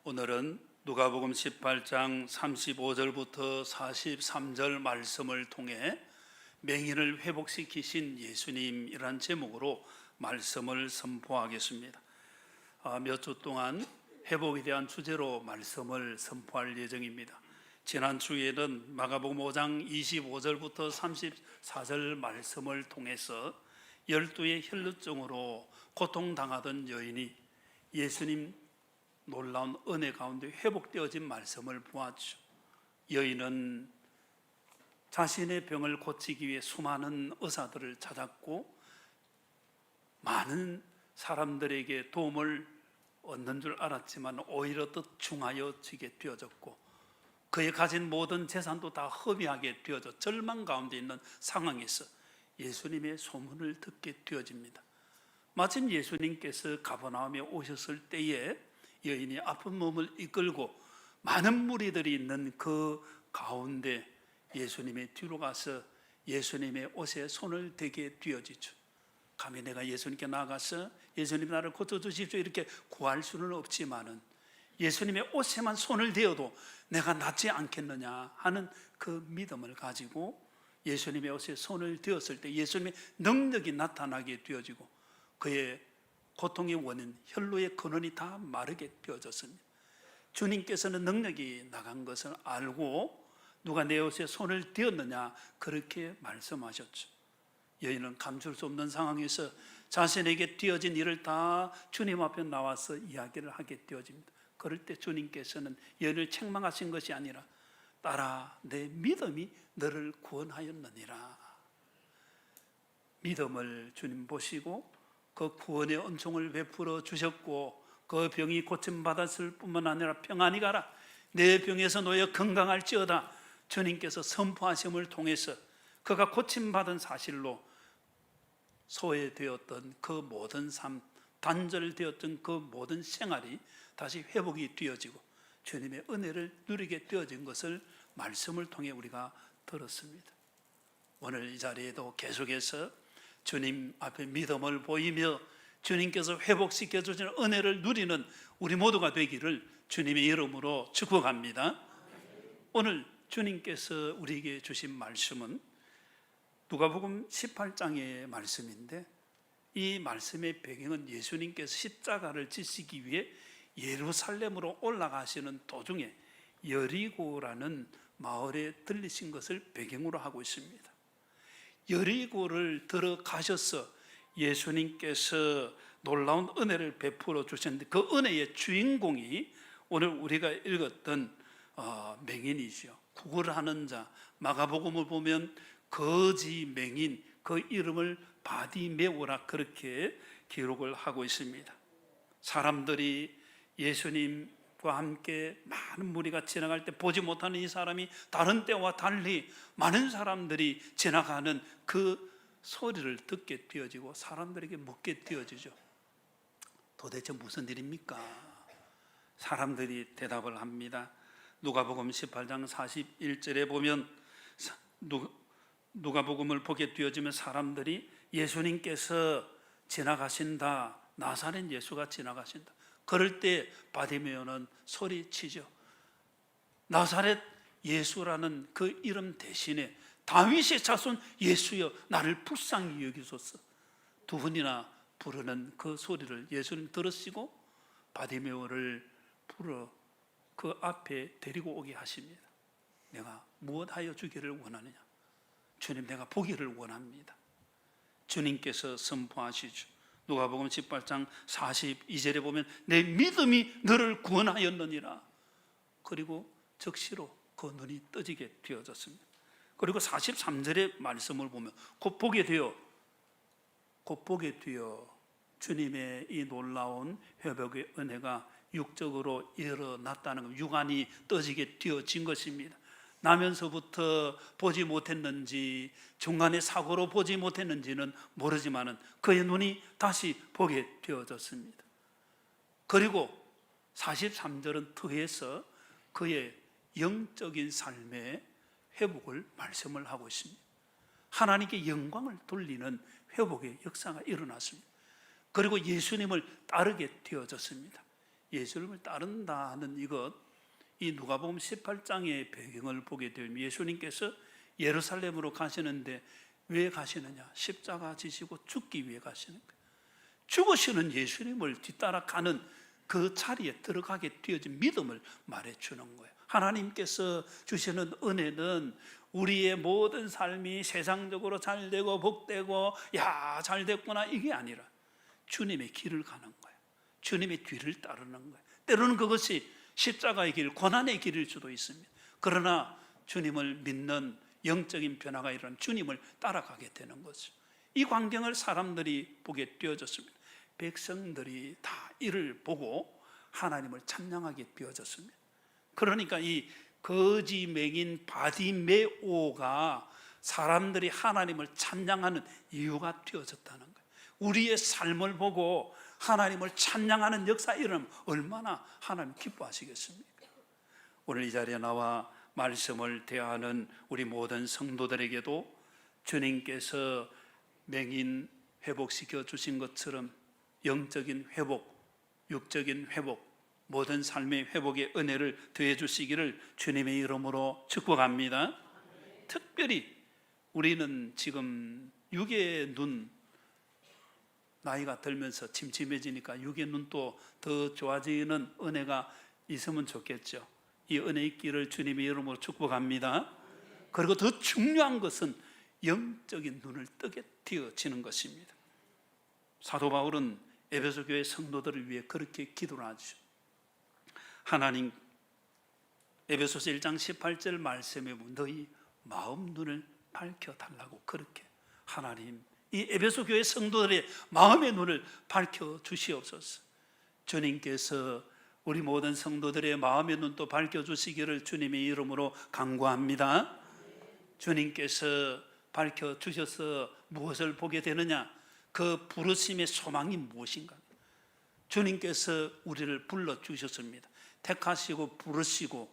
오늘은 누가복음 18장 35절부터 43절 말씀을 통해 맹인을 회복시키신 예수님이란 제목으로 말씀을 선포하겠습니다. 몇 주 동안 회복에 대한 주제로 말씀을 선포할 예정입니다. 지난 주에는 마가복음 5장 25절부터 34절 말씀을 통해서 12의 혈루증으로 고통당하던 여인이 예수님 놀라운 은혜 가운데 회복되어진 말씀을 보았죠. 여인은 자신의 병을 고치기 위해 수많은 의사들을 찾았고 많은 사람들에게 도움을 얻는 줄 알았지만 오히려 더 중하여지게 되어졌고 그의 가진 모든 재산도 다 허비하게 되어져 절망 가운데 있는 상황에서 예수님의 소문을 듣게 되어집니다. 마침 예수님께서 가버나움에 오셨을 때에 여인이 아픈 몸을 이끌고 많은 무리들이 있는 그 가운데 예수님의 뒤로 가서 예수님의 옷에 손을 대게 되어지죠. 감히 내가 예수님께 나가서 예수님 나를 고쳐주십시오 이렇게 구할 수는 없지만은 예수님의 옷에만 손을 대어도 내가 낫지 않겠느냐 하는 그 믿음을 가지고 예수님의 옷에 손을 대었을 때 예수님의 능력이 나타나게 되어지고 그의 고통의 원인, 혈루의 근원이 다 마르게 되어졌습니다. 주님께서는 능력이 나간 것을 알고 누가 내 옷에 손을 대었느냐 그렇게 말씀하셨죠. 여인은 감출 수 없는 상황에서 자신에게 되어진 일을 다 주님 앞에 나와서 이야기를 하게 되어집니다. 그럴 때 주님께서는 여인을 책망하신 것이 아니라 딸아 내 믿음이 너를 구원하였느니라. 믿음을 주님 보시고 그 구원의 은총을 베풀어 주셨고 그 병이 고침받았을 뿐만 아니라 평안히 가라 내 병에서 놓여 건강할지어다 주님께서 선포하심을 통해서 그가 고침받은 사실로 소외되었던 그 모든 삶 단절되었던 그 모든 생활이 다시 회복이 되어지고 주님의 은혜를 누리게 되어진 것을 말씀을 통해 우리가 들었습니다. 오늘 이 자리에도 계속해서 주님 앞에 믿음을 보이며 주님께서 회복시켜 주시는 은혜를 누리는 우리 모두가 되기를 주님의 이름으로 축복합니다. 오늘 주님께서 우리에게 주신 말씀은 누가복음 18장의 말씀인데 이 말씀의 배경은 예수님께서 십자가를 지시기 위해 예루살렘으로 올라가시는 도중에 여리고라는 마을에 들리신 것을 배경으로 하고 있습니다. 여리고를 들어가셔서 예수님께서 놀라운 은혜를 베풀어 주셨는데 그 은혜의 주인공이 오늘 우리가 읽었던 맹인이죠. 구걸하는 자, 마가복음을 보면 거지 맹인, 그 이름을 바디메오라 그렇게 기록을 하고 있습니다. 사람들이 예수님과 함께 많은 무리가 지나갈 때 보지 못하는 이 사람이 다른 때와 달리 많은 사람들이 지나가는 그 소리를 듣게 되어지고 사람들에게 묻게 되어지죠. 도대체 무슨 일입니까? 사람들이 대답을 합니다. 누가복음 18장 41절에 보면 누가복음을 보게 되어지면 사람들이 예수님께서 지나가신다 나사렛 예수가 지나가신다 그럴 때 바디메오는 소리치죠. 나사렛 예수라는 그 이름 대신에 다윗의 자손 예수여 나를 불쌍히 여기소서 두 번이나 부르는 그 소리를 예수님 들으시고 바디메오를 불어 그 앞에 데리고 오게 하십니다. 내가 무엇하여 주기를 원하느냐? 주님 내가 보기를 원합니다. 주님께서 선포하시죠. 누가복음 18장 42절에 보면 내 믿음이 너를 구원하였느니라. 그리고 즉시로 그 눈이 떠지게 되어졌습니다. 그리고 43절의 말씀을 보면 곧 보게 되어 주님의 이 놀라운 회복의 은혜가 육적으로 일어났다는 것, 육안이 떠지게 되어진 것입니다. 나면서부터 보지 못했는지 중간에 사고로 보지 못했는지는 모르지만 그의 눈이 다시 보게 되어졌습니다. 그리고 43절은 더해서 그의 영적인 삶의 회복을 말씀을 하고 있습니다. 하나님께 영광을 돌리는 회복의 역사가 일어났습니다. 그리고 예수님을 따르게 되어졌습니다. 예수님을 따른다 하는 이것, 이 누가복음 18장의 배경을 보게 되면 예수님께서 예루살렘으로 가시는데 왜 가시느냐? 십자가 지시고 죽기 위해 가시는 거예요. 죽으시는 예수님을 뒤따라가는 그 자리에 들어가게 되어진 믿음을 말해주는 거예요. 하나님께서 주시는 은혜는 우리의 모든 삶이 세상적으로 잘되고 복되고 야 잘됐구나 이게 아니라 주님의 길을 가는 거예요. 주님의 뒤를 따르는 거예요. 때로는 그것이 십자가의 길, 고난의 길일 수도 있습니다. 그러나 주님을 믿는 영적인 변화가 일어난 주님을 따라가게 되는 거죠. 이 광경을 사람들이 보게 되어졌습니다. 백성들이 다 이를 보고 하나님을 찬양하게 되어졌습니다. 그러니까 이 거지 맹인 바디메오가 사람들이 하나님을 찬양하는 이유가 되어졌다는 거예요. 우리의 삶을 보고 하나님을 찬양하는 역사 일어나면 얼마나 하나님 기뻐하시겠습니까? 오늘 이 자리에 나와 말씀을 대하는 우리 모든 성도들에게도 주님께서 맹인 회복시켜 주신 것처럼 영적인 회복, 육적인 회복, 모든 삶의 회복의 은혜를 더해 주시기를 주님의 이름으로 축복합니다. 특별히 우리는 지금 육의 눈, 나이가 들면서 침침해지니까 육의 눈도 더 좋아지는 은혜가 있으면 좋겠죠. 이 은혜 있기를 주님의 이름으로 축복합니다. 그리고 더 중요한 것은 영적인 눈을 뜨게 되어지는 것입니다. 사도 바울은 에베소 교회 성도들을 위해 그렇게 기도를 하죠. 하나님, 에베소서 1장 18절 말씀에 보면 너희 마음 눈을 밝혀달라고 그렇게 하나님, 이 에베소 교회 성도들의 마음의 눈을 밝혀 주시옵소서. 주님께서 우리 모든 성도들의 마음의 눈도 밝혀 주시기를 주님의 이름으로 간구합니다. 주님께서 밝혀 주셔서 무엇을 보게 되느냐? 그 부르심의 소망이 무엇인가? 주님께서 우리를 불러 주셨습니다. 택하시고 부르시고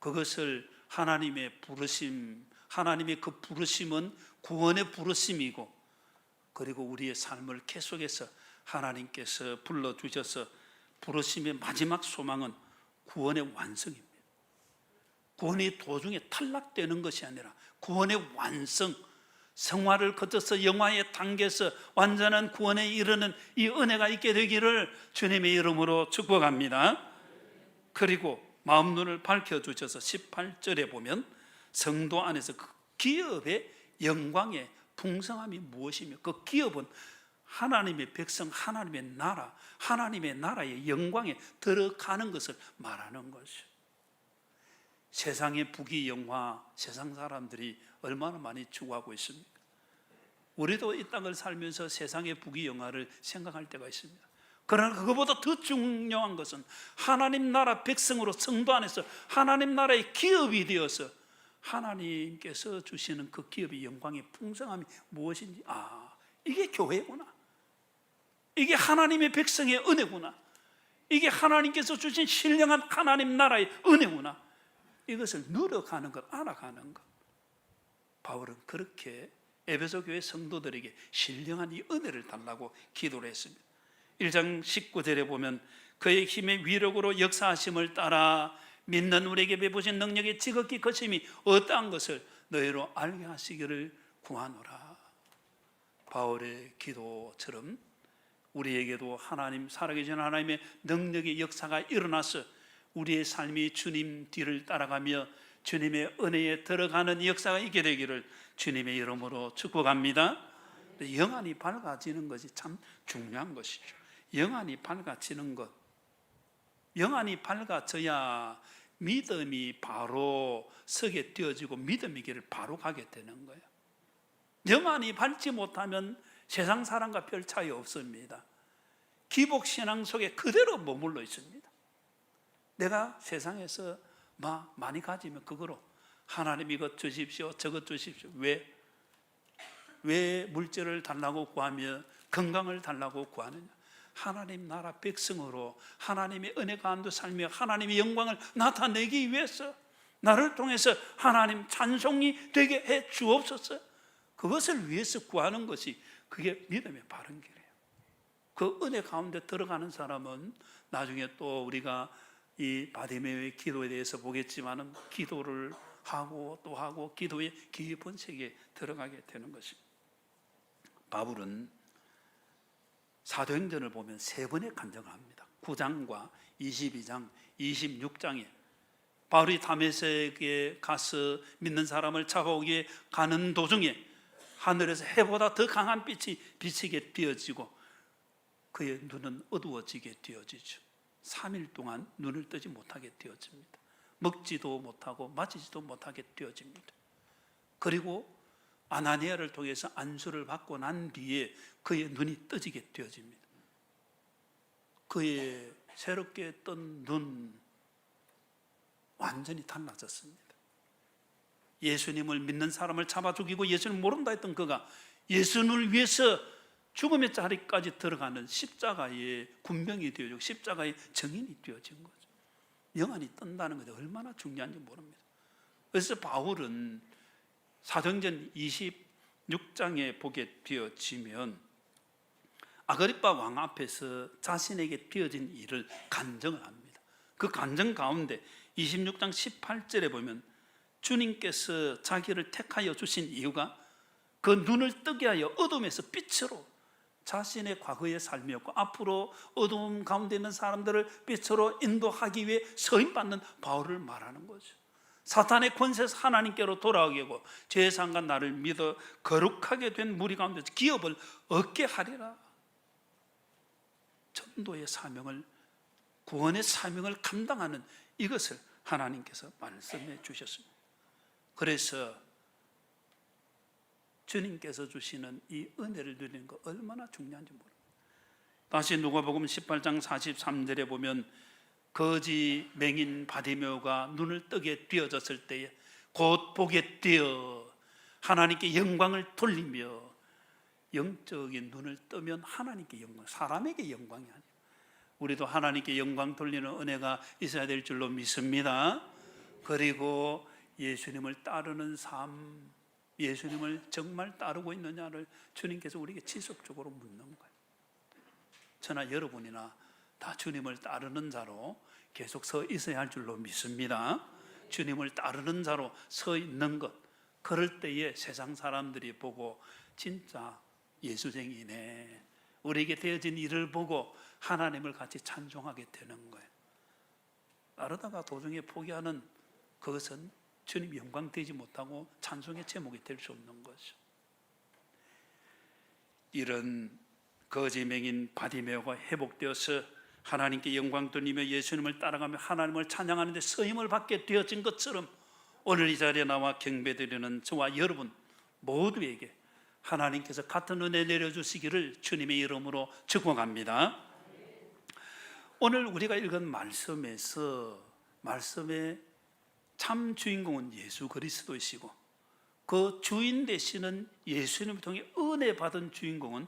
그것을 하나님의 부르심, 하나님의 그 부르심은 구원의 부르심이고, 그리고 우리의 삶을 계속해서 하나님께서 불러 주셔서 부르심의 마지막 소망은 구원의 완성입니다. 구원이 도중에 탈락되는 것이 아니라 구원의 완성, 성화를 거쳐서 영화의 단계에서 완전한 구원에 이르는 이 은혜가 있게 되기를 주님의 이름으로 축복합니다. 그리고 마음 눈을 밝혀주셔서 18절에 보면 성도 안에서 그 기업의 영광의 풍성함이 무엇이며 그 기업은 하나님의 백성, 하나님의 나라, 하나님의 나라의 영광에 들어가는 것을 말하는 것이죠. 세상의 부귀영화, 세상 사람들이 얼마나 많이 추구하고 있습니까? 우리도 이 땅을 살면서 세상의 부귀영화를 생각할 때가 있습니다. 그러나 그것보다 더 중요한 것은 하나님 나라 백성으로 성도 안에서 하나님 나라의 기업이 되어서 하나님께서 주시는 그 기업의 영광의 풍성함이 무엇인지, 이게 교회구나, 이게 하나님의 백성의 은혜구나, 이게 하나님께서 주신 신령한 하나님 나라의 은혜구나, 이것을 누려가는 것, 알아가는 것. 바울은 그렇게 에베소 교회 성도들에게 신령한 이 은혜를 달라고 기도를 했습니다. 1장 19절에 보면 그의 힘의 위력으로 역사하심을 따라 믿는 우리에게 베푸신 능력의 지극히 거심이 어떠한 것을 너희로 알게 하시기를 구하노라. 바울의 기도처럼 우리에게도 하나님, 살아계신 하나님의 능력의 역사가 일어나서 우리의 삶이 주님 뒤를 따라가며 주님의 은혜에 들어가는 역사가 있게 되기를 주님의 이름으로 축복합니다. 영안이 밝아지는 것이 참 중요한 것이죠. 영안이 밝아지는 것, 영안이 밝아져야 믿음이 바로 서게 되어지고 믿음의 길을 바로 가게 되는 거예요. 영안이 밝지 못하면 세상 사람과 별 차이 없습니다. 기복신앙 속에 그대로 머물러 있습니다. 내가 세상에서 많이 가지면 그거로 하나님 이것 주십시오, 저것 주십시오. 왜 물질을 달라고 구하며 건강을 달라고 구하느냐? 하나님 나라 백성으로 하나님의 은혜 가운데 살며 하나님의 영광을 나타내기 위해서 나를 통해서 하나님 찬송이 되게 해 주옵소서. 그것을 위해서 구하는 것이 그게 믿음의 바른 길이에요. 그 은혜 가운데 들어가는 사람은 나중에 또 우리가 이 바디메오의 기도에 대해서 보겠지만은 기도를 하고 또 하고 기도의 깊은 세계에 들어가게 되는 것입니다. 바울은 사도행전을 보면 세 번의 간증을 합니다. 9장과 22장, 26장에 바울이 다메섹에 가서 믿는 사람을 잡아오기 위해 가는 도중에 하늘에서 해보다 더 강한 빛이 비치게 되어지고 그의 눈은 어두워지게 되어지죠. 3일 동안 눈을 뜨지 못하게 되어집니다. 먹지도 못하고 마시지도 못하게 되어집니다. 그리고 아나니아를 통해서 안수를 받고 난 뒤에 그의 눈이 떠지게 되어집니다. 그의 새롭게 뜬 눈 완전히 달라졌습니다. 예수님을 믿는 사람을 잡아 죽이고 예수님을 모른다 했던 그가 예수님을 위해서 죽음의 자리까지 들어가는 십자가의 군병이 되어지고 십자가의 증인이 되어진 거죠. 영안이 뜬다는 것이 얼마나 중요한지 모릅니다. 그래서 바울은 사도행전 26장에 보게 되어지면 아그리빠 왕 앞에서 자신에게 되어진 일을 간증을 합니다. 그 간증 가운데 26장 18절에 보면 주님께서 자기를 택하여 주신 이유가 그 눈을 뜨게 하여 어둠에서 빛으로 자신의 과거의 삶이었고 앞으로 어둠 가운데 있는 사람들을 빛으로 인도하기 위해 서임받는 바울을 말하는 거죠. 사탄의 권세에서 하나님께로 돌아오게 하고 죄의 상과 나를 믿어 거룩하게 된 무리 가운데서 기업을 얻게 하리라. 전도의 사명을, 구원의 사명을 감당하는 이것을 하나님께서 말씀해 주셨습니다. 그래서 주님께서 주시는 이 은혜를 누리는 거 얼마나 중요한지 모릅니다. 다시 누가복음 18장 43절에 보면 거지 맹인 바디메오가 눈을 뜨게 되어졌을 때에 곧 보게 되어 하나님께 영광을 돌리며, 영적인 눈을 뜨면 하나님께 영광, 사람에게 영광이 아니에요. 우리도 하나님께 영광 돌리는 은혜가 있어야 될 줄로 믿습니다. 그리고 예수님을 따르는 삶, 예수님을 정말 따르고 있느냐를 주님께서 우리에게 지속적으로 묻는 거예요. 저나 여러분이나 다 주님을 따르는 자로 계속 서 있어야 할 줄로 믿습니다. 주님을 따르는 자로 서 있는 것, 그럴 때에 세상 사람들이 보고 진짜 예수쟁이네, 우리에게 되어진 일을 보고 하나님을 같이 찬송하게 되는 거예요. 따르다가 도중에 포기하는 그것은 주님 영광 되지 못하고 찬송의 제목이 될 수 없는 거죠. 이런 거지맹인 바디메오가 회복되어서 하나님께 영광 돌리며 예수님을 따라가며 하나님을 찬양하는데 서임을 받게 되어진 것처럼 오늘 이 자리에 나와 경배드리는 저와 여러분 모두에게 하나님께서 같은 은혜 내려주시기를 주님의 이름으로 축복합니다. 오늘 우리가 읽은 말씀에서 말씀의 참 주인공은 예수 그리스도이시고 그 주인 되시는 예수님을 통해 은혜 받은 주인공은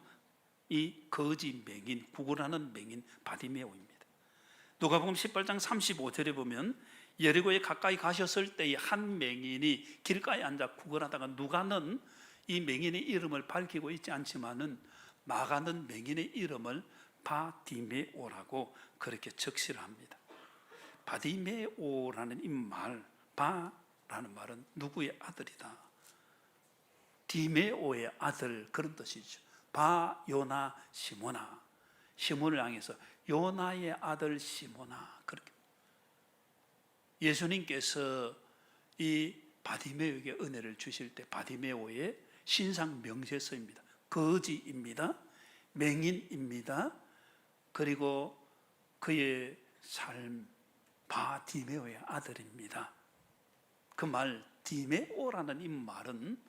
이 거지 맹인, 구걸하는 맹인 바디메오입니다. 누가복음 18장 35절에 보면 여리고에 가까이 가셨을 때에 한 맹인이 길가에 앉아 구걸하다가 누가는 이 맹인의 이름을 밝히고 있지 않지만은 나가는 맹인의 이름을 바디메오라고 그렇게 적시를 합니다. 바디메오라는 이 말, 바라는 말은 누구의 아들이다, 디메오의 아들, 그런 뜻이죠. 바 요나 시모나, 시몬을 향해서 요나의 아들 시모나, 그렇게 예수님께서 이 바디메오에게 은혜를 주실 때 바디메오의 신상 명세서입니다. 거지입니다, 맹인입니다, 그리고 그의 삶, 바디메오의 아들입니다. 그 말 디메오라는 이 말은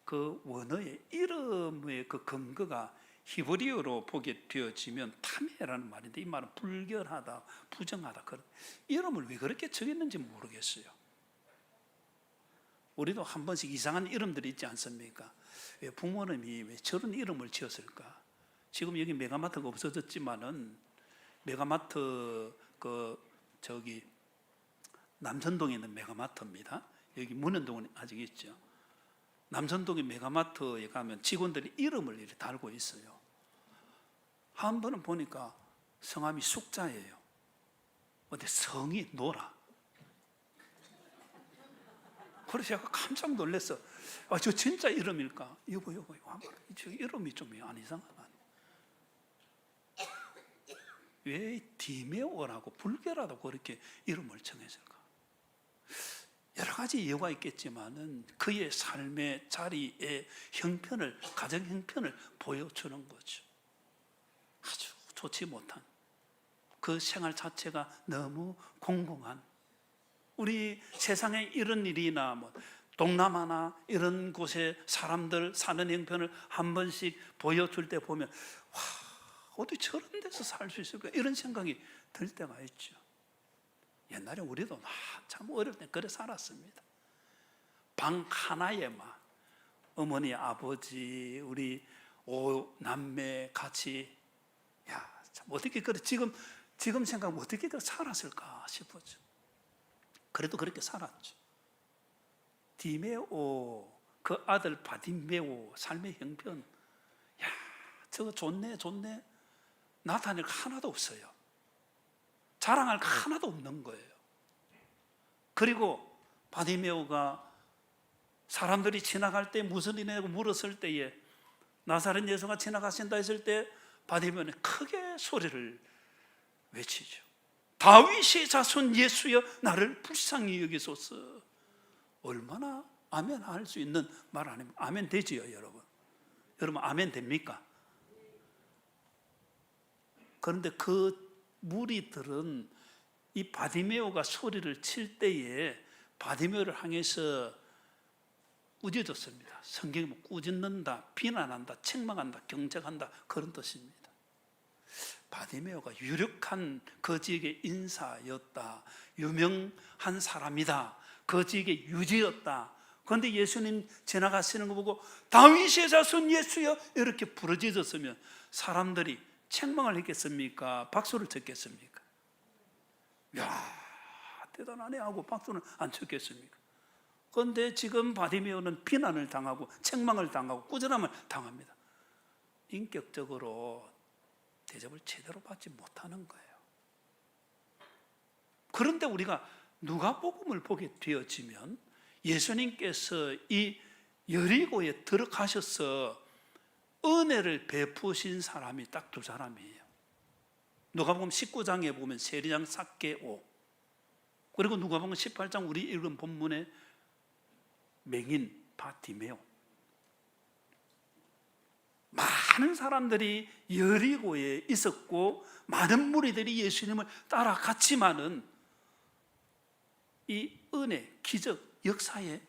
그 원어의 이름의 그 근거가 히브리어로 보게 되어지면 타메라는 말인데 이 말은 불결하다, 부정하다, 그런 이름을 왜 그렇게 적였는지 모르겠어요. 우리도 한 번씩 이상한 이름들이 있지 않습니까? 왜 부모님이 왜 저런 이름을 지었을까? 지금 여기 메가마트가 없어졌지만은 메가마트 저기 남천동에 있는 메가마트입니다. 여기 문현동은 아직 있죠. 남천동의 메가마트에 가면 직원들이 이름을 이렇게 달고 있어요. 한 번은 보니까 성함이 숙자예요. 근데 성이 노라. 그래서 제가 깜짝 놀랐어. 저 진짜 이름일까? 여보, 저 이름이 좀 안 이상하다. 왜 디메오라고 불교라도 그렇게 이름을 정했을까? 여러 가지 이유가 있겠지만은 그의 삶의 자리의 형편을, 가정 형편을 보여주는 거죠. 아주 좋지 못한 그 생활 자체가 너무 공공한, 우리 세상에 이런 일이나 뭐 동남아나 이런 곳에 사람들 사는 형편을 한 번씩 보여줄 때 보면 와, 어떻게 저런 데서 살 수 있을까? 이런 생각이 들 때가 있죠. 옛날에 우리도 참 어릴 때 그래 살았습니다. 방 하나에만 어머니, 아버지, 우리 5남매 같이, 야, 참 어떻게 그래, 지금 생각하면 어떻게 그래 살았을까 싶었죠. 그래도 그렇게 살았죠. 디메오, 그 아들 바디메오 삶의 형편, 야, 저거 좋네. 나타낼 거 하나도 없어요. 자랑할 거 하나도 없는 거예요. 그리고 바디메오가 사람들이 지나갈 때 무슨 일이냐고 물었을 때에 나사렛 예수가 지나가신다 했을 때 바디메오는 크게 소리를 외치죠. 다윗의 자손 예수여 나를 불쌍히 여기소서. 얼마나 아멘 할 수 있는 말 아닙니까? 아멘 되지요, 여러분? 여러분 아멘 됩니까? 그런데 그 무리들은 이 바디메오가 소리를 칠 때에 바디메오를 향해서 꾸짖었습니다. 성경이 뭐 꾸짖는다, 비난한다, 책망한다, 경책한다 그런 뜻입니다. 바디메오가 유력한 그 지역의 인사였다, 유명한 사람이다, 그 지역의 유지였다. 그런데 예수님 지나가시는 거 보고 다윗의 자손 예수여 이렇게 부르짖었으면 사람들이 책망을 했겠습니까? 박수를 쳤겠습니까? 야, 대단하네 하고 박수는 안 쳤겠습니까? 그런데 지금 바디메오는 비난을 당하고 책망을 당하고 꾸지람을 당합니다. 인격적으로 대접을 제대로 받지 못하는 거예요. 그런데 우리가 누가복음을 보게 되어지면 예수님께서 이 여리고에 들어가셔서 은혜를 베푸신 사람이 딱 두 사람이에요. 누가복음 19장에 보면 세리장 삭개오, 그리고 누가복음 18장 우리 읽은 본문에 맹인 바디메오. 많은 사람들이 여리고에 있었고 많은 무리들이 예수님을 따라갔지만은 이 은혜, 기적, 역사에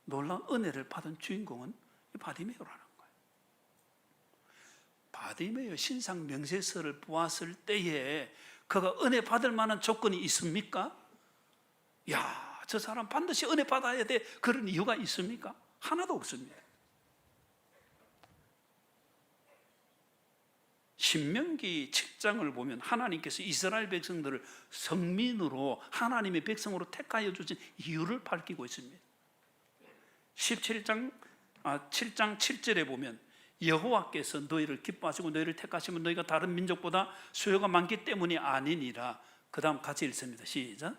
놀라운 은혜를 받은 주인공은 바디메오라는 거예요. 바디메오 신상 명세서를 보았을 때에 그가 은혜 받을 만한 조건이 있습니까? 야, 저 사람 반드시 은혜 받아야 돼, 그런 이유가 있습니까? 하나도 없습니다. 신명기 7장을 보면 하나님께서 이스라엘 백성들을 성민으로, 하나님의 백성으로 택하여 주신 이유를 밝히고 있습니다. 7장 7절에 보면 여호와께서 너희를 기뻐하시고 너희를 택하시면 너희가 다른 민족보다 수요가 많기 때문이 아니니라. 그 다음 같이 읽습니다. 시작.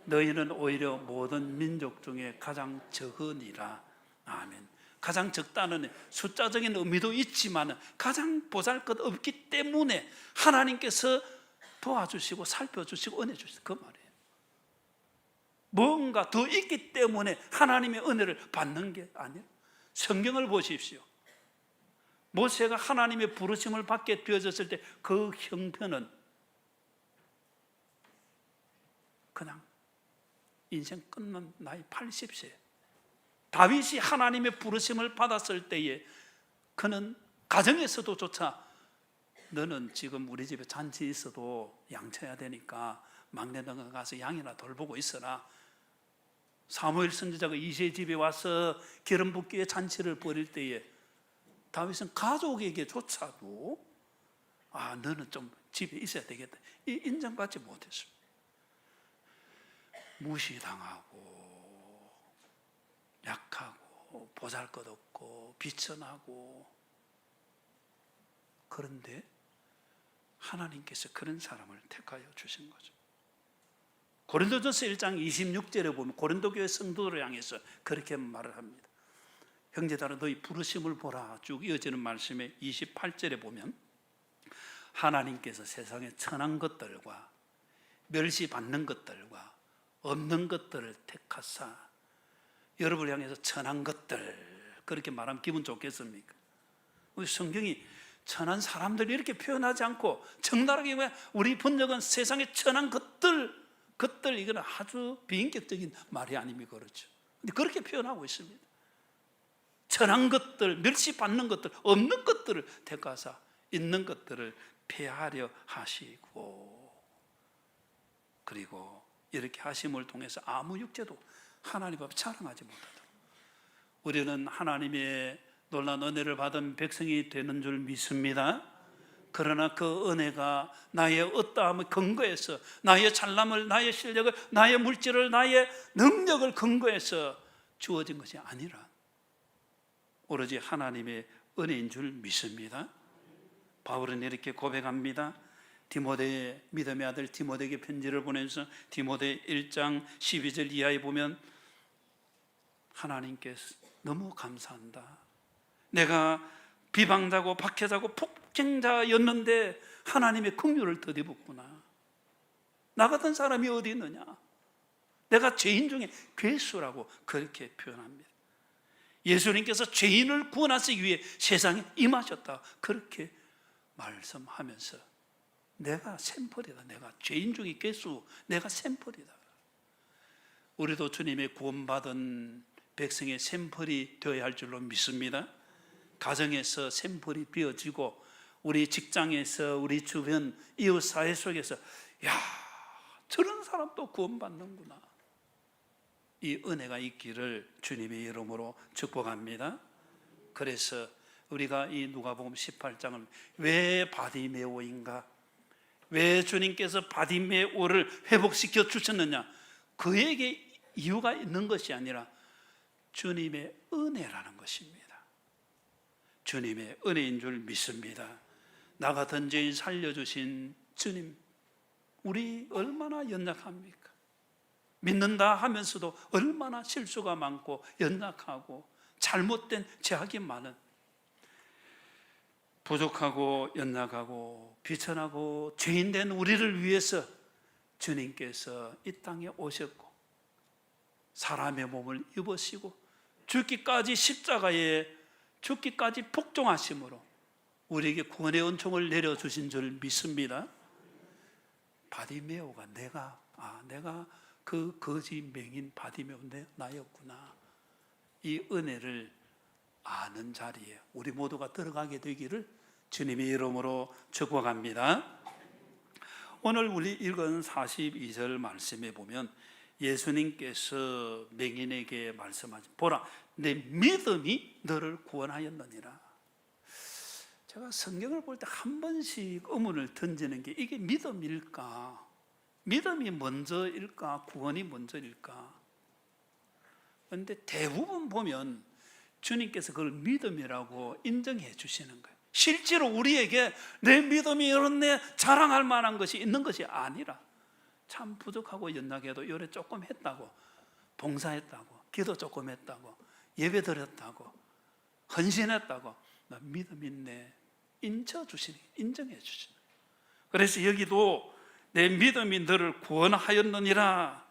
너희는 오히려 모든 민족 중에 가장 적으니라. 아멘. 가장 적다는 숫자적인 의미도 있지만 가장 보잘것없기 때문에 하나님께서 도와주시고 살펴주시고 은혜 주시고 그 말이에요. 뭔가 더 있기 때문에 하나님의 은혜를 받는 게 아니에요. 성경을 보십시오. 모세가 하나님의 부르심을 받게 되어졌을 때 그 형편은 그냥 인생 끝난 나이 80세. 다윗이 하나님의 부르심을 받았을 때에 그는 가정에서도 조차 너는 지금 우리 집에 잔치 있어도 양 쳐야 되니까 막내 너가 가서 양이나 돌보고 있어라. 사무엘 선지자가 이새 집에 와서 기름 붓기에 잔치를 벌일 때에 다윗은 가족에게조차도 너는 좀 집에 있어야 되겠다, 이 인정받지 못했습니다. 무시당하고 약하고 보잘것없고 비천하고. 그런데 하나님께서 그런 사람을 택하여 주신 거죠. 고린도전서 1장 26절에 보면 고린도 교회 성도들을 향해서 그렇게 말을 합니다. 형제들아 너희 부르심을 보라. 쭉 이어지는 말씀에 28절에 보면 하나님께서 세상에 천한 것들과 멸시받는 것들과 없는 것들을 택하사 여러분을 향해서 천한 것들, 그렇게 말하면 기분 좋겠습니까? 우리 성경이 천한 사람들 이렇게 표현하지 않고 적나라하게 우리 번역은 세상에 천한 것들, 이거는 아주 비인격적인 말이 아닙니까? 그렇죠. 근데 그렇게 표현하고 있습니다. 천한 것들, 멸시받는 것들, 없는 것들을 택하사 있는 것들을 폐하려 하시고, 그리고 이렇게 하심을 통해서 아무 육체도 하나님 앞에 자랑하지 못하도록 우리는 하나님의 놀라운 은혜를 받은 백성이 되는 줄 믿습니다. 그러나 그 은혜가 나의 어떠함을 근거해서, 나의 잘남을, 나의 실력을, 나의 물질을, 나의 능력을 근거해서 주어진 것이 아니라 오로지 하나님의 은혜인 줄 믿습니다. 바울은 이렇게 고백합니다. 디모데의 믿음의 아들 디모데에게 편지를 보내서 디모데 1장 12절 이하에 보면 하나님께서 너무 감사한다. 내가 비방자고 박해자고 폭행자였는데 하나님의 긍휼을 더입었구나. 나 같은 사람이 어디 있느냐. 내가 죄인 중에 괴수라고 그렇게 표현합니다. 예수님께서 죄인을 구원하시기 위해 세상에 임하셨다, 그렇게 말씀하면서 내가 샘플이다. 내가 죄인 중에 괴수, 내가 샘플이다. 우리도 주님의 구원받은 백성의 샘플이 되어야 할 줄로 믿습니다. 가정에서 샘플이 비어지고 우리 직장에서 우리 주변 이웃 사회 속에서 야, 저런 사람도 구원받는구나, 이 은혜가 있기를 주님의 이름으로 축복합니다. 그래서 우리가 이 누가복음 18장을 왜 바디메오인가, 왜 주님께서 바디메오를 회복시켜 주셨느냐, 그에게 이유가 있는 것이 아니라 주님의 은혜라는 것입니다. 주님의 은혜인 줄 믿습니다. 나 같은 죄인 살려주신 주님, 우리 얼마나 연약합니까? 믿는다 하면서도 얼마나 실수가 많고 연약하고 잘못된 죄악이 많은, 부족하고 연약하고 비천하고 죄인된 우리를 위해서 주님께서 이 땅에 오셨고 사람의 몸을 입으시고 죽기까지 십자가에 죽기까지 복종하심으로 우리에게 구원의 은총을 내려주신 줄 믿습니다. 바디메오가 내가 그 거지 맹인 바디메오 나였구나, 이 은혜를 아는 자리에 우리 모두가 들어가게 되기를 주님의 이름으로 축복합니다. 오늘 우리 읽은 42절 말씀에 보면 예수님께서 맹인에게 말씀하신, 보라 내 믿음이 너를 구원하였느니라. 제가 성경을 볼 때 한 번씩 의문을 던지는 게, 이게 믿음일까? 믿음이 먼저일까? 구원이 먼저일까? 그런데 대부분 보면 주님께서 그걸 믿음이라고 인정해 주시는 거예요. 실제로 우리에게 내 믿음이 이렇네 자랑할 만한 것이 있는 것이 아니라 참 부족하고 연약해도 요래 조금 했다고, 봉사했다고, 기도 조금 했다고, 예배 드렸다고, 헌신했다고, 나 믿음 있네 인정해 주시는. 그래서 여기도 내 믿음이 너를 구원하였느니라.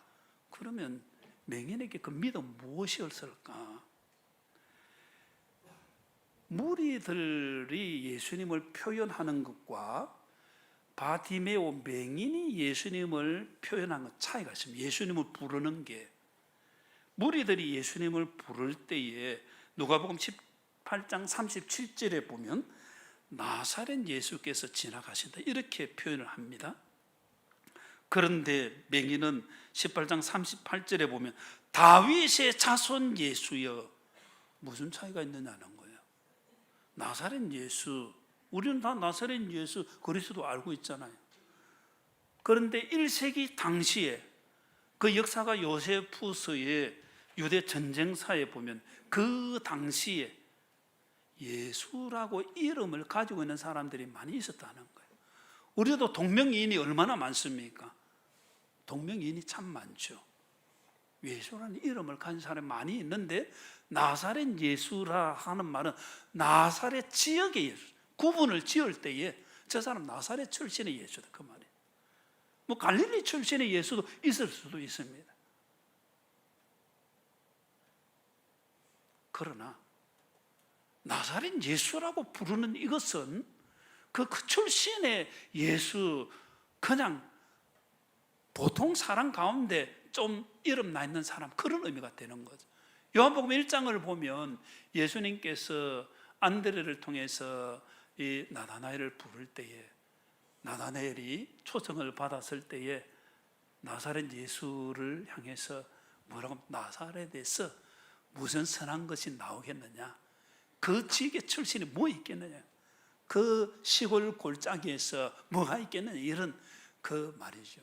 그러면 맹인에게 그 믿음 무엇이었을까? 무리들이 예수님을 표현하는 것과 바디메오 맹인이 예수님을 표현한 것 차이가 있습니다. 예수님을 부르는 게, 무리들이 예수님을 부를 때에 누가복음 18장 37절에 보면 나사렛 예수께서 지나가신다, 이렇게 표현을 합니다. 그런데 맹인은 18장 38절에 보면 다윗의 자손 예수여. 무슨 차이가 있느냐는 거예요. 나사렛 예수, 우리는 다 나사렛 예수 그리스도 알고 있잖아요. 그런데 1세기 당시에 그 역사가 요세푸스의 유대 전쟁사에 보면 그 당시에 예수라고 이름을 가지고 있는 사람들이 많이 있었다는 거예요. 우리도 동명이인이 얼마나 많습니까? 동명이인이 참 많죠. 예수라는 이름을 가진 사람이 많이 있는데 나사렛 예수라 하는 말은 나사렛 지역의 예수, 구분을 지을 때에 저 사람 나사렛 출신의 예수다 그 말이에요. 뭐 갈릴리 출신의 예수도 있을 수도 있습니다. 그러나 나사렛 예수라고 부르는 이것은 그 출신의 예수, 그냥 보통 사람 가운데 좀 이름 나 있는 사람, 그런 의미가 되는 거죠. 요한복음 1장을 보면 예수님께서 안드레를 통해서 이 나다나엘을 부를 때에 나다나엘이 초청을 받았을 때에 나사렛 예수를 향해서 뭐라고, 나사렛에서 무슨 선한 것이 나오겠느냐, 그 지역의 출신이 뭐 있겠느냐, 그 시골 골짜기에서 뭐가 있겠느냐, 이런 그 말이죠.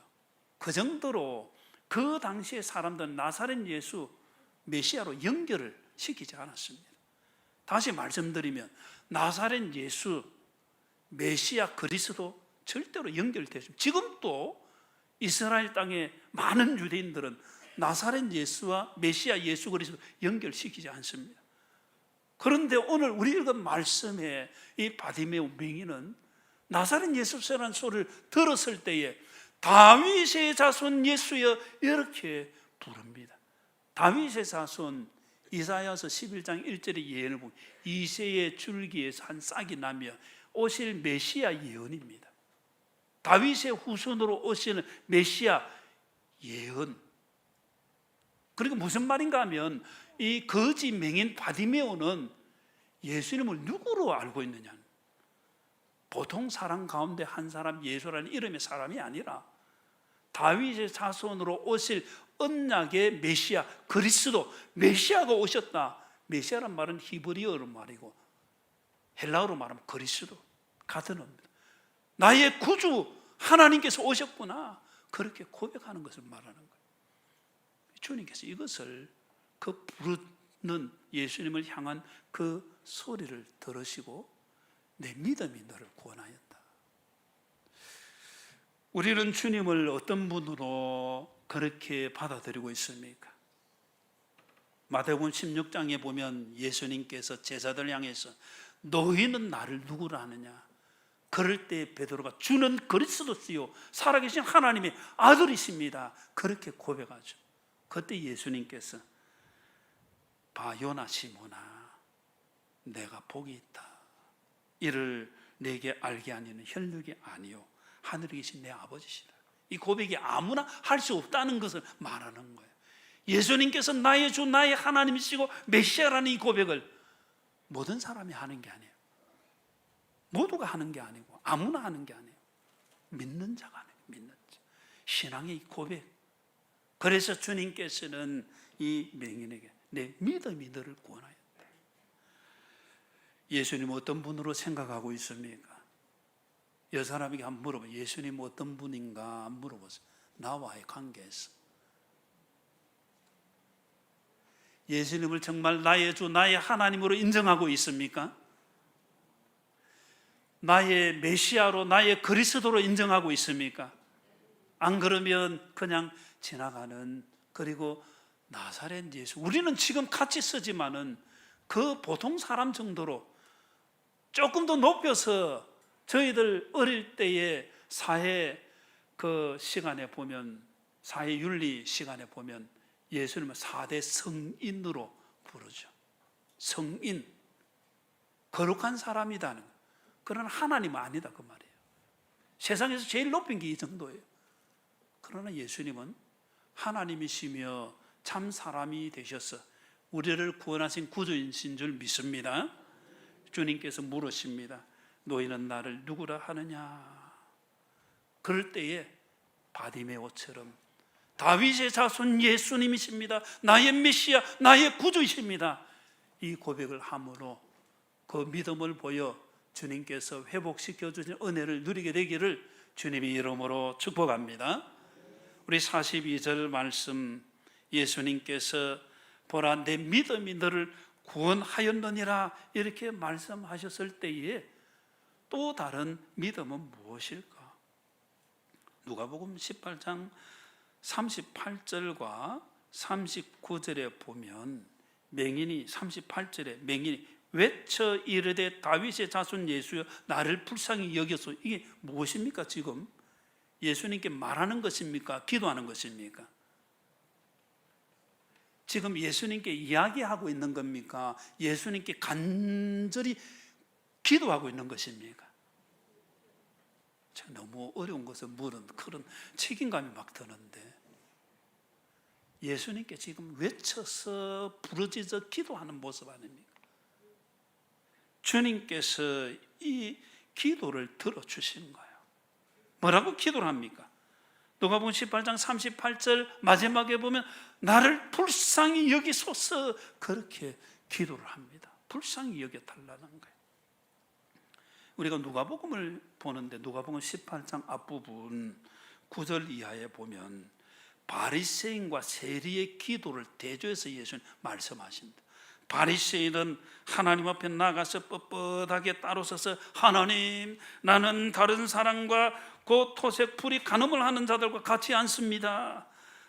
그 정도로 그 당시의 사람들은 나사렛 예수 메시아로 연결을 시키지 않았습니다. 다시 말씀드리면 나사렛 예수 메시아 그리스도 절대로 연결되죠. 지금도 이스라엘 땅에 많은 유대인들은 나사렛 예수와 메시아 예수 그리스도 연결시키지 않습니다. 그런데 오늘 우리 읽은 말씀에 이 바디메오 맹인은 나사렛 예수라는 소리를 들었을 때에 다윗의 자손 예수여 이렇게 부릅니다. 다윗의 자손, 이사야서 11장 1절의 예언을 보면 이새의 줄기에서 한 싹이 나며 오실 메시아 예언입니다. 다윗의 후손으로 오시는 메시아 예언. 그리고 무슨 말인가 하면 이 거지 맹인 바디메오는 예수님을 누구로 알고 있느냐, 보통 사람 가운데 한 사람, 예수라는 이름의 사람이 아니라 다윗의 자손으로 오실 언약의 메시아 그리스도, 메시아가 오셨다. 메시아란 말은 히브리어로 말이고 헬라어로 말하면 그리스도, 같은 의미입니다. 나의 구주 하나님께서 오셨구나, 그렇게 고백하는 것을 말하는 거예요. 주님께서 이것을 그 부르는 예수님을 향한 그 소리를 들으시고 내 믿음이 너를 구원하였다. 우리는 주님을 어떤 분으로 그렇게 받아들이고 있습니까? 마태복음 16장에 보면 예수님께서 제자들 향해서 너희는 나를 누구라 하느냐, 그럴 때 베드로가 주는 그리스도시요 살아계신 하나님의 아들이십니다, 그렇게 고백하죠. 그때 예수님께서 봐 요나 시모나, 내가 복이 있다. 이를 내게 알게 하니는 혈육이 아니요 하늘에 계신 내 아버지시다. 이 고백이 아무나 할 수 없다는 것을 말하는 거예요. 예수님께서 나의 주 나의 하나님이시고 메시아라는 이 고백을 모든 사람이 하는 게 아니에요. 모두가 하는 게 아니고 아무나 하는 게 아니에요. 믿는 자가 하는 거예요. 믿는 자. 신앙의 고백. 그래서 주님께서는 이 맹인에게 내 믿음이 너를 구원하였다. 예수님 어떤 분으로 생각하고 있습니까? 여 사람에게 한번 물어봐요. 예수님 어떤 분인가 한번 물어보세요. 나와의 관계에서 예수님을 정말 나의 주 나의 하나님으로 인정하고 있습니까? 나의 메시아로 나의 그리스도로 인정하고 있습니까? 안 그러면 그냥 지나가는, 그리고 나사렛 예수, 우리는 지금 같이 쓰지만은 그 보통 사람 정도로 조금 더 높여서 저희들 어릴 때의 사회 그 시간에 보면, 사회 윤리 시간에 보면 예수님은 4대 성인으로 부르죠. 성인, 거룩한 사람이다는 거. 그러나 하나님은 아니다 그 말이에요. 세상에서 제일 높인 게 이 정도예요. 그러나 예수님은 하나님이시며 참 사람이 되셔서 우리를 구원하신 구주이신 줄 믿습니다. 주님께서 물으십니다. 너희는 나를 누구라 하느냐? 그럴 때에 바디메오처럼 다윗의 자손 예수님이십니다. 나의 메시아, 나의 구주이십니다. 이 고백을 함으로 그 믿음을 보여 주님께서 회복시켜 주신 은혜를 누리게 되기를 주님의 이름으로 축복합니다. 우리 42절 말씀, 예수님께서 보라 내 믿음이 너를 구원하였느니라 이렇게 말씀하셨을 때에 또 다른 믿음은 무엇일까? 누가복음 18장 38절과 39절에 보면 맹인이 38절에 맹인이 외쳐 이르되 다윗의 자손 예수여 나를 불쌍히 여겨서, 이게 무엇입니까? 지금 예수님께 말하는 것입니까? 기도하는 것입니까? 지금 예수님께 이야기하고 있는 겁니까? 예수님께 간절히 기도하고 있는 것입니까? 너무 어려운 것을 물은 그런 책임감이 막 드는데, 예수님께 지금 외쳐서 부르짖어 기도하는 모습 아닙니까? 주님께서 이 기도를 들어주시는 거예요. 뭐라고 기도를 합니까? 누가복음 18장 38절 마지막에 보면 나를 불쌍히 여기소서, 그렇게 기도를 합니다. 불쌍히 여겨달라는 거예요. 우리가 누가복음을 보는데 누가복음 18장 앞부분 9절 이하에 보면 바리새인과 세리의 기도를 대조해서 예수님 말씀하십니다. 바리새인은 하나님 앞에 나가서 뻣뻣하게 따로 서서 하나님, 나는 다른 사람과 그 토색 풀이 간음을 하는 자들과 같이 않습니다.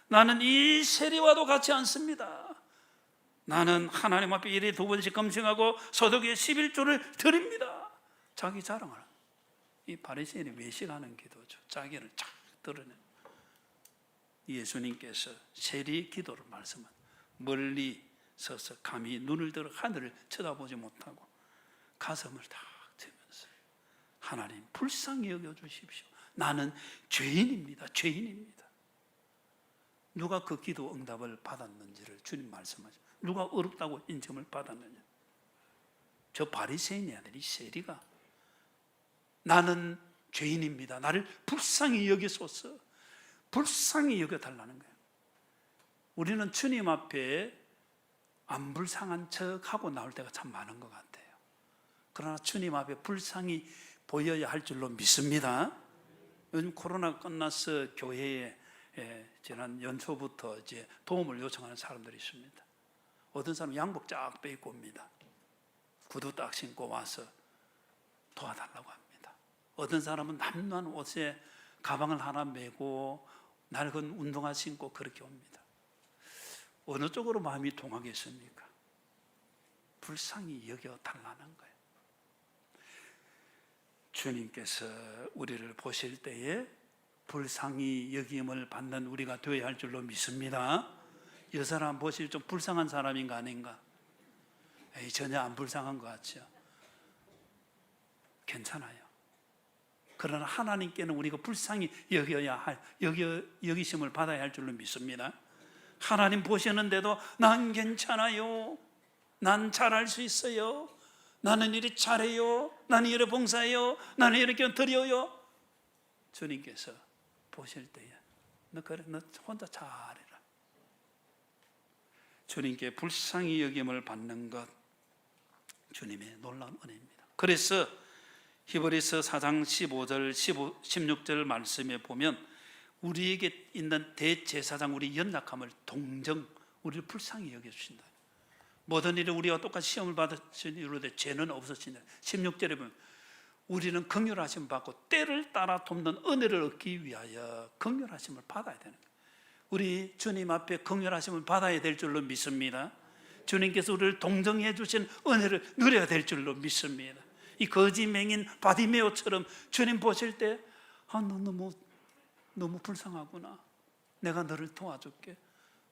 나는 이 세리와도 같이 않습니다. 나는 하나님 앞에 일에 2번씩 검증하고 소득의 11조를 드립니다. 자기 자랑을, 이 바리새인이 외식하는 기도죠. 자기를 쫙 드러내는. 예수님께서 세리의 기도를 말씀한, 멀리 서서 감히 눈을 들어 하늘을 쳐다보지 못하고 가슴을 탁 치면서 하나님 불쌍히 여겨주십시오. 나는 죄인입니다. 죄인입니다. 누가 그 기도 응답을 받았는지를 주님 말씀하죠. 누가 어렵다고 인정을 받았느냐? 저 바리새인이 아니라 이 세리가 나는 죄인입니다. 나를 불쌍히 여기소서, 불쌍히 여겨달라는 거예요. 우리는 주님 앞에 안 불쌍한 척하고 나올 때가 참 많은 것 같아요. 그러나 주님 앞에 불쌍히 보여야 할 줄로 믿습니다. 요즘 코로나 끝나서 교회에 지난 연초부터 이제 도움을 요청하는 사람들이 있습니다. 어떤 사람은 양복 쫙 빼입고 옵니다. 구두 딱 신고 와서 도와달라고 합니다. 어떤 사람은 남루한 옷에 가방을 하나 메고 낡은 운동화 신고 그렇게 옵니다. 어느 쪽으로 마음이 동하겠습니까? 불쌍히 여겨달라는 거예요. 주님께서 우리를 보실 때에 불쌍히 여김을 받는 우리가 되어야 할 줄로 믿습니다. 이 사람 보실 좀 불쌍한 사람인가 아닌가? 전혀 안 불쌍한 것 같죠? 괜찮아요. 그러나 하나님께는 우리가 불쌍히 여기심을 받아야 할 줄로 믿습니다. 하나님 보시는데도 난 괜찮아요, 난 잘할 수 있어요, 나는 이리 잘해요, 나는 이리 봉사해요, 나는 이렇게 드려요. 주님께서 보실 때에 너 혼자 잘해라. 주님께 불쌍히 여김을 받는 것, 주님의 놀라운 은혜입니다. 그래서 히브리서 4장 15절 16절 말씀에 보면 우리에게 있는 대제사장, 우리 연약함을 우리를 불쌍히 여겨주신다. 모든 일에 우리와 똑같이 시험을 받으시니 이르되 죄는 없으시다. 16절에 보면 우리는 긍휼하심 받고 때를 따라 돕는 은혜를 얻기 위하여 긍휼하심을 받아야 되는 거예요. 우리 주님 앞에 긍휼하심을 받아야 될 줄로 믿습니다. 주님께서 우리를 동정해 주신 은혜를 누려야 될 줄로 믿습니다. 이 거지 맹인 바디메오처럼 주님 보실 때 너 너무 불쌍하구나, 내가 너를 도와줄게,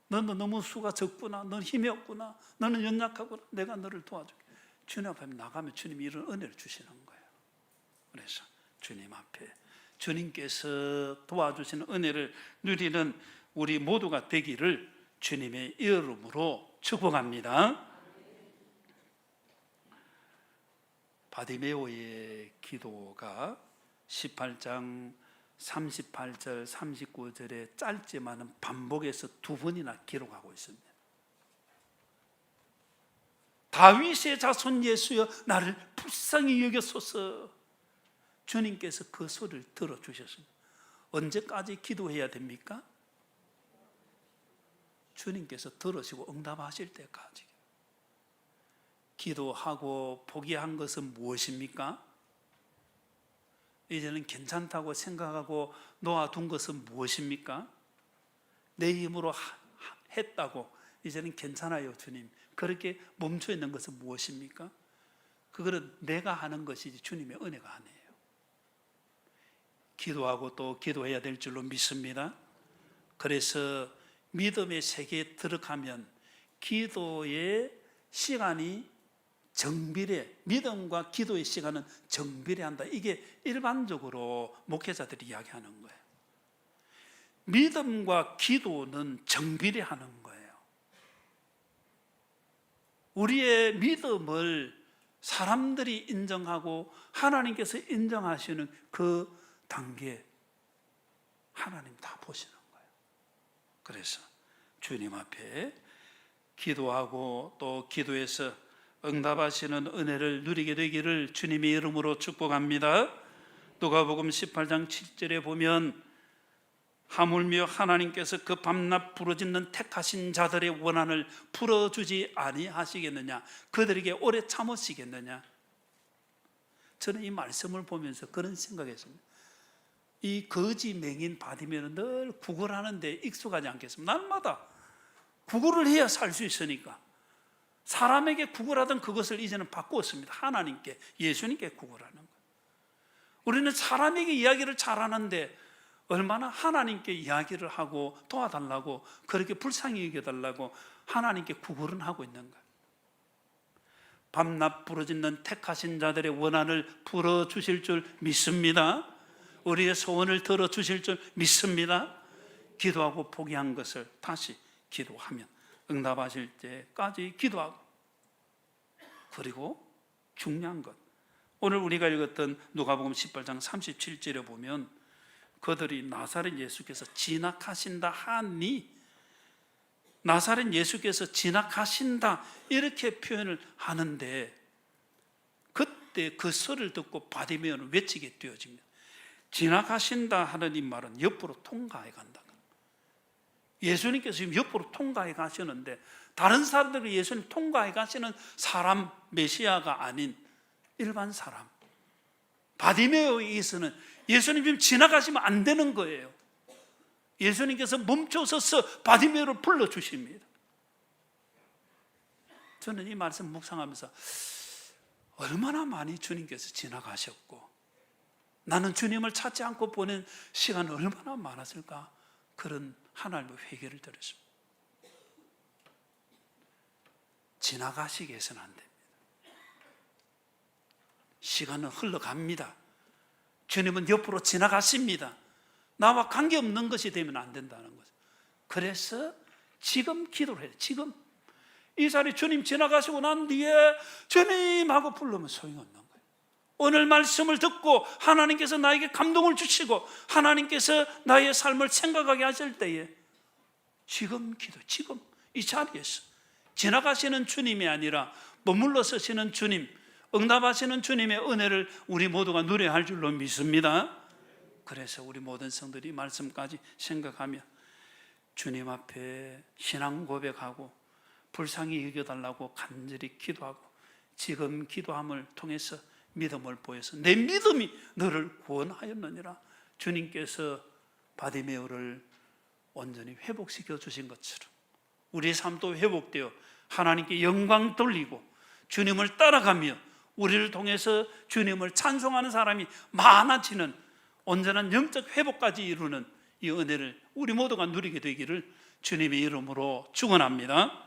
너는 너무 수가 적구나, 너는 힘이 없구나, 너는 연약하구나, 내가 너를 도와줄게. 주님 앞에 나가면 주님이 이런 은혜를 주시는 거예요. 그래서 주님 앞에 주님께서 도와주시는 은혜를 누리는 우리 모두가 되기를 주님의 이름으로 축복합니다. 바디메오의 기도가 18장 38절 39절에 짧지만은 반복해서 2번이나 기록하고 있습니다. 다윗의 자손 예수여 나를 불쌍히 여겨소서. 주님께서 그 소리를 들어주셨습니다. 언제까지 기도해야 됩니까? 주님께서 들으시고 응답하실 때까지. 기도하고 포기한 것은 무엇입니까? 이제는 괜찮다고 생각하고 놓아둔 것은 무엇입니까? 내 힘으로 했다고 이제는 괜찮아요 주님, 그렇게 멈춰 있는 것은 무엇입니까? 그거는 내가 하는 것이지 주님의 은혜가 아니에요. 기도하고 또 기도해야 될 줄로 믿습니다. 그래서 믿음의 세계에 들어가면 기도의 시간이 정비례, 믿음과 기도의 시간은 정비례한다. 이게 일반적으로 목회자들이 이야기하는 거예요. 믿음과 기도는 정비례하는 거예요. 우리의 믿음을 사람들이 인정하고 하나님께서 인정하시는 그 단계, 하나님 다 보시는 거예요. 그래서 주님 앞에 기도하고 또 기도해서 응답하시는 은혜를 누리게 되기를 주님의 이름으로 축복합니다. 누가복음 18장 7절에 보면 하물며 하나님께서 그 밤낮 부르짖는 택하신 자들의 원한을 풀어주지 아니하시겠느냐, 그들에게 오래 참으시겠느냐. 저는 이 말씀을 보면서 그런 생각했습니다. 이 거지 맹인 바디메오는 늘 구걸하는데 익숙하지 않겠습니까? 날마다 구걸을 해야 살 수 있으니까 사람에게 구걸하던 그것을 이제는 바꾸었습니다. 하나님께, 예수님께 구걸하는 거예요. 우리는 사람에게 이야기를 잘하는데 얼마나 하나님께 이야기를 하고 도와달라고, 그렇게 불쌍히 여겨달라고 하나님께 구걸은 하고 있는 거예요. 밤낮 부르짖는 택하신 자들의 원한을 풀어주실 줄 믿습니다. 우리의 소원을 들어주실 줄 믿습니다. 기도하고 포기한 것을 다시 기도하면 응답하실 때까지 기도하고, 그리고 중요한 것, 오늘 우리가 읽었던 누가복음 18장 37절에 보면 그들이 나사렛 예수께서 진학하신다 하니, 나사렛 예수께서 진학하신다 이렇게 표현을 하는데, 그때 그 소리를 듣고 바디메오는 외치게 되어집니다. 진학하신다 하는 이 말은 옆으로 통과해 간다. 예수님께서 지금 옆으로 통과해 가시는데, 다른 사람들이 예수님 통과해 가시는 사람, 메시아가 아닌 일반 사람, 바디메오에서는 예수님 지금 지나가시면 안 되는 거예요. 예수님께서 멈춰서서 바디메오를 불러주십니다. 저는 이 말씀 묵상하면서 얼마나 많이 주님께서 지나가셨고 나는 주님을 찾지 않고 보낸 시간은 얼마나 많았을까, 그런 하나님의 회개를 드렸습니다. 지나가시게 해서는 안 됩니다. 시간은 흘러갑니다. 주님은 옆으로 지나가십니다. 나와 관계없는 것이 되면 안 된다는 거죠. 그래서 지금 기도를 해요. 지금 이 자리 주님 지나가시고 난 뒤에 주님 하고 부르면 소용없는 거예요. 오늘 말씀을 듣고 하나님께서 나에게 감동을 주시고 하나님께서 나의 삶을 생각하게 하실 때에 지금 기도, 지금 이 자리에서 지나가시는 주님이 아니라 머물러 서시는 주님, 응답하시는 주님의 은혜를 우리 모두가 누려야 할 줄로 믿습니다. 그래서 우리 모든 성들이 말씀까지 생각하며 주님 앞에 신앙 고백하고 불쌍히 여겨달라고 간절히 기도하고, 지금 기도함을 통해서 믿음을 보여서 내 믿음이 너를 구원하였느니라, 주님께서 바디메오를 온전히 회복시켜 주신 것처럼 우리의 삶도 회복되어 하나님께 영광 돌리고 주님을 따라가며 우리를 통해서 주님을 찬송하는 사람이 많아지는 온전한 영적 회복까지 이루는 이 은혜를 우리 모두가 누리게 되기를 주님의 이름으로 축원합니다.